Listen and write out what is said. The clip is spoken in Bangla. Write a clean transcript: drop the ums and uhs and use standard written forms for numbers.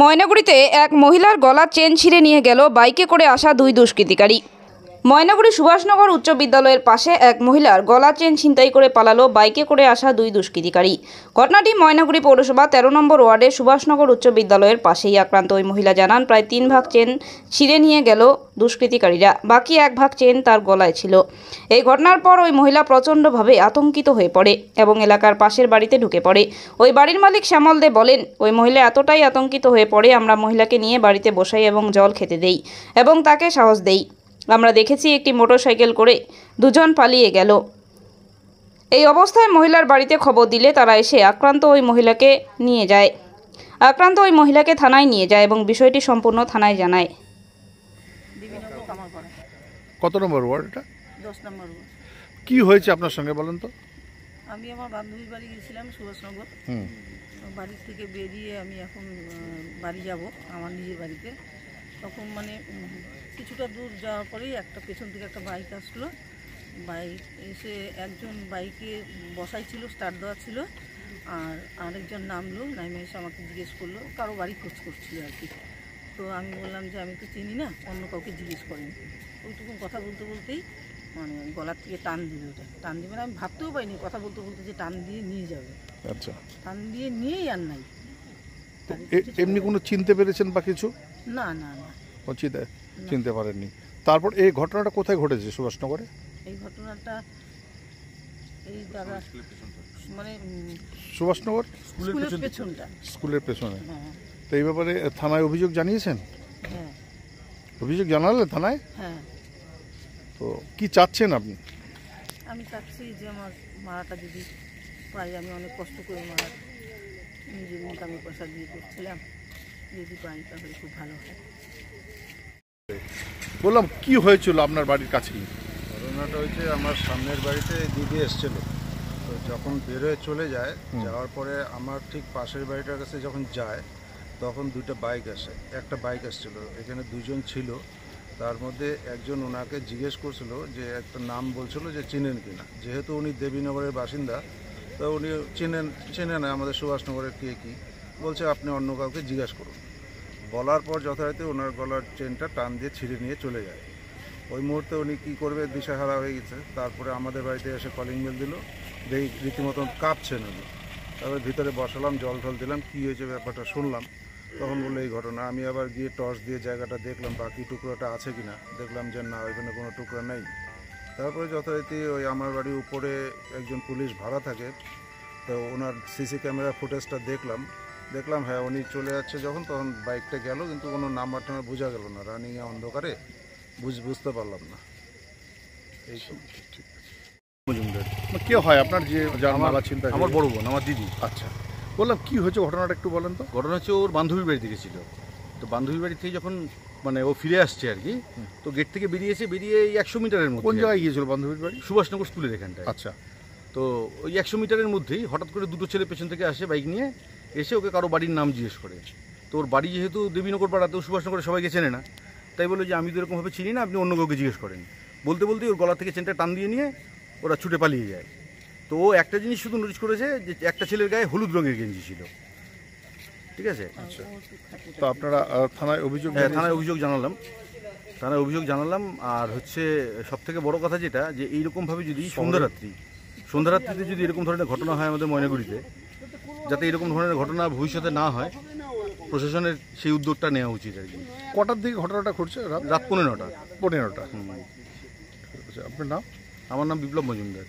ময়নাগুড়িতে এক মহিলার গলার চেন ছিঁড়ে নিয়ে গেল বাইকে করে আসা দুই দুষ্কৃতিকারী। ময়নাগুড়ি সুভাষনগর উচ্চ বিদ্যালয়ের পাশে এক মহিলার গলার চেন ছিনতাই করে পালালো বাইকে করে আসা দুই দুষ্কৃতিকারী। ঘটনাটি ময়নাগুড়ি পৌরসভা 13 নম্বর ওয়ার্ডের সুভাষনগর উচ্চ বিদ্যালয়ের পাশেই। আক্রান্ত ওই মহিলা জানান, প্রায় 3 ভাগ চেন ছিঁড়ে নিয়ে গেল দুষ্কৃতিকারীরা, বাকি 1 ভাগ চেন তার গলায় ছিল। এই ঘটনার পর ওই মহিলা প্রচণ্ডভাবে আতঙ্কিত হয়ে পড়ে এবং এলাকার পাশের বাড়িতে ঢুকে পড়ে। ওই বাড়ির মালিক শ্যামল দে বলেন, ওই মহিলা এতটাই আতঙ্কিত হয়ে পড়ে, আমরা মহিলাকে নিয়ে বাড়িতে বসাই এবং জল খেতে দেই এবং তাকে সাহস দেই। আমরা দেখেছি একটি মোটরসাইকেল করে দুজন পালিয়ে গেল। এই অবস্থায় মহিলার বাড়িতে খবর দিলে তারা এসে আক্রান্ত ওই মহিলাকে থানায় নিয়ে যায় এবং বিষয়টি সম্পূর্ণ থানায় জানায়। কত নম্বর ওয়ার্ড এটা? 10 নম্বর ওয়ার্ড। কি হয়েছে আপনার সঙ্গে বলেন তো? আমি আমার বান্ধবীর বাড়ি গেছিলাম সুভাষনগর। বাড়ি থেকে বেরিয়ে আমি এখন বাড়ি যাব আমার নিজের বাড়িতে। তখন কিছুটা দূর যাওয়ার পরেই পেছন থেকে একটা বাইক আসলো। বাইক এসে একজন বাইকে বসাই ছিল, স্টার্ট দেওয়া ছিল, আর আরেকজন নামলো, নামে এসে আমাকে জিজ্ঞেস করলো, কারো বাড়ি খোঁজ করছিল আর কি। তো আমি বললাম যে আমি তো চিনি না, অন্য কাউকে জিজ্ঞেস করেনি। ওইটুকুন কথা বলতে বলতেই গলার থেকে টান দিবে। ওটা টান দিবে না, আমি ভাবতেও পারিনি কথা বলতে বলতে যে টান দিয়ে নিয়ে যাবে। আচ্ছা, টান দিয়ে নিয়েই আর নাই। এমনি কোনো চিনতে পেরেছেন বা কিছু? না না না, চিনতে পারেননি। তারপর এই ঘটনাটা কোথায় ঘটেছে? সুভাষনগরে। এই ঘটনাটা এই দাদা সুভাষনগর স্কুলের পেছনে। তো এই ব্যাপারে থানায় অভিযোগ জানিয়েছেন? হ্যাঁ, অভিযোগ জানালেন থানায়? হ্যাঁ। তো কি চাচ্ছেন আপনি? আমি চাচ্ছি যে আমার মারাটা যদি পাই, আমি অনেক কষ্ট করে মারা নিজের ইনকামের পয়সা দিয়ে করছিলাম, যদি পাই তাহলে খুব ভালো হয়। বললাম, কি হয়েছিল আপনার বাড়ির কাছেই? ঘটনাটা হয়েছে, আমার সামনের বাড়িতে দিদি এসছিল, তো যখন বেরোয় চলে যায়, যাওয়ার পরে আমার ঠিক পাশের বাড়িটার কাছে যখন যায়, তখন দুটো বাইক আসে। একটা বাইক আসছিল, এখানে দুজন ছিল, তার মধ্যে একজন ওনাকে জিজ্ঞেস করছিল যে একটা নাম বলছিল যে চিনেন কিনা। যেহেতু উনি দেবীনগরের বাসিন্দা, তো উনি চেনে না আমাদের সুভাষনগরের কে কী, বলছে আপনি অন্য কাউকে জিজ্ঞেস করুন। বলার পর যথারীতি ওনার গলার চেনটা টান দিয়ে ছিঁড়ে নিয়ে চলে যায়। ওই মুহূর্তে উনি কী করবে দিশাহারা হয়ে গেছে। তারপরে আমাদের বাড়িতে এসে কলিং বেল দিল, দেখি রীতিমতন কাঁপছেন উনি। তারপরে ভিতরে বসালাম, জল টল দিলাম, কী হয়েছে ব্যাপারটা শুনলাম। তখন বললো এই ঘটনা। আমি আবার গিয়ে টর্চ দিয়ে জায়গাটা দেখলাম বাকি টুকরোটা আছে কি না, দেখলাম যে না, ওইখানে কোনো টুকরো নেই। তারপরে যথারীতি ওই আমার বাড়ির উপরে একজন পুলিশ ভাড়া থাকে, তো ওনার সিসি ক্যামেরা ফুটেজটা দেখলাম হ্যাঁ উনি চলে যাচ্ছে যখন, তখন বাইকটা গেল, কিন্তু কোনো নাম্বার টাম্বার বোঝা গেল না, রানিংয়ে অন্ধকারে বুঝতে পারলাম না। এই ঠিক আছে। কে হয় আপনার যে যার মালা চিন্তা? আমার বড় বোন, আমার দিদি। আচ্ছা, বললাম কি হয়েছে ঘটনাটা একটু বলেন তো। ঘটনা হচ্ছে, ওর বান্ধবীর বাড়ি থেকে ছিল, তো বান্ধবীর বাড়ি থেকে যখন ও ফিরে আসছে আর কি, তো গেট থেকে বেরিয়ে 100 মিটারের মধ্যে। কোন জায়গায় গিয়েছিল বান্ধবীর বাড়ি? সুভাষনগর স্কুলের এখানটায়। আচ্ছা, তো ওই 100 মিটারের মধ্যেই হঠাৎ করে দুটো ছেলে পেছন থেকে আসে বাইক নিয়ে, এসে ওকে কারো বাড়ির নাম জিজ্ঞেস করে। তো ওর বাড়ি যেহেতু দেবীনগর পাড়াতে, সুভাষনগরে সবাইকে চেনে না, তাই বললো যে আমি তো এরকমভাবে চিনি না, আপনি অন্য কাউকে জিজ্ঞেস করেন। বলতে বলতেই ওর গলা থেকে চেনটা টান দিয়ে নিয়ে ওরা ছুটে পালিয়ে যায়। তো ও একটা জিনিস শুধু নোটিস করেছে যে একটা ছেলের গায়ে হলুদ রঙের গেঞ্জি ছিল। ঠিক আছে। আচ্ছা, তো আপনারা থানায় অভিযোগ? হ্যাঁ, থানায় অভিযোগ জানালাম। আর হচ্ছে সবথেকে বড় কথা যেটা, যে এইরকমভাবে যদি সন্ধ্যারাত্রিতে যদি এরকম ধরনের ঘটনা হয় আমাদের ময়নাগুড়িতে, যাতে এরকম ধরনের ঘটনা ভবিষ্যতে না হয়, প্রশাসনের সেই উদ্যোগটা নেওয়া উচিত আর কি। কটার দিকে ঘটনাটা ঘটছে? রাত 15টা। আচ্ছা, আপনার নাম? আমার নাম বিপ্লব মজুমদার।